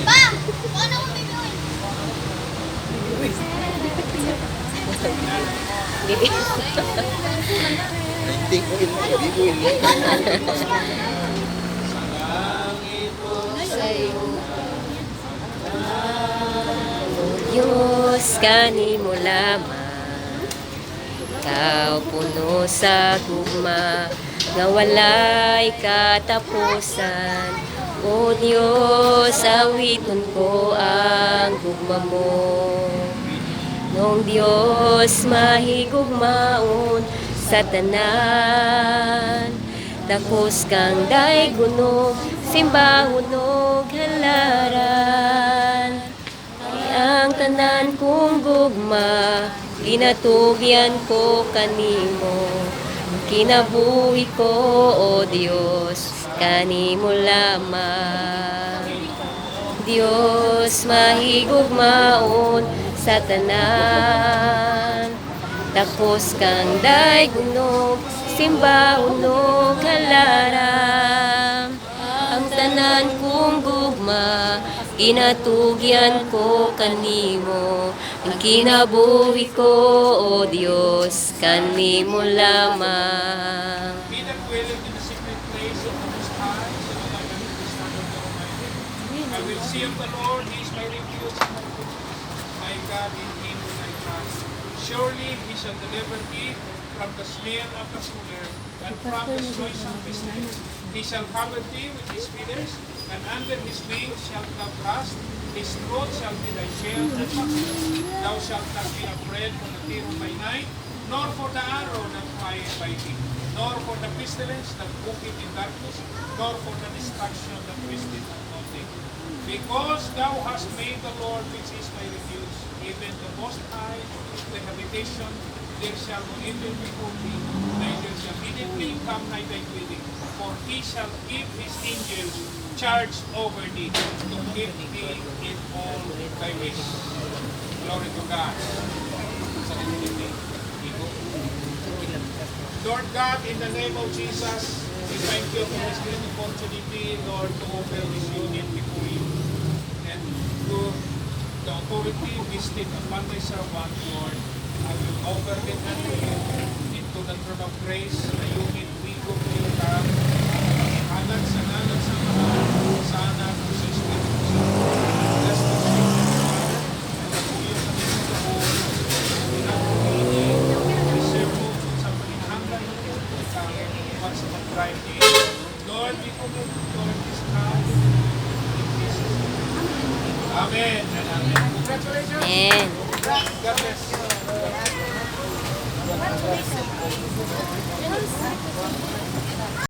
Bang! Ano mo bibiuin? Hindi ko ilibiguin mo. Diyos, kanimo lamang, ikaw puno sa gugma, nga walay katapusan. O Diyos, awiton ko ang gugma mo. Nung Diyos mahigugmaon sa tanan, takos kang daygunog, simbahon og halaran. Ang tanan kong gugma, ginatugyan ko kanimo. Kinabuhi ko, O Diyos, kanimo lamang. Diyos, mahigugmaon sa tanan, tapos kang daygunog, simbahon og halaran. Ang tanan kong gugma, ginatugyan ko kanimo. Ang kinabuhi ko, O Diyos, kanimo lamang. Be that dwelleth in the secret place of the Most High, shall abide under the shadow of the Almighty. I will say of the Lord, He is my refuge and my fortress. My God, in Him will I trust. Surely He shall deliver thee from the snare of the fowler, and from the noisome pestilence. He shall cover thee with His feathers, and under His wings shalt thou trust. His truth shall be thy shield and buckler. Thou shalt not be afraid for the terror by night, nor for the arrow that flieth by day, nor for the pestilence that walketh in darkness, nor for the destruction that wasteth at noonday. Because thou hast made the Lord, which is my refuge, even the Most High, the habitation, there shall no evil befall thee, neither shall any plague come nigh thy dwelling. For He shall give His angels charge over thee, to keep thee in all thy ways. Glory to God. Lord God, in the name of Jesus, we thank you for this great opportunity, Lord, to offer this unit before you. And to the authority vested upon my servant, Lord, I will offer them unto you into the throne of grace, the unit we go to you, God. Hangat sa nalang sa mahal, sa anak, sa Espiritu Santo. Bless the Spirit of God, and the Holy Spirit of the Lord, Lord, we commit Lord this house in Jesus' name. Amen and amen. Congratulations. Amen. God bless.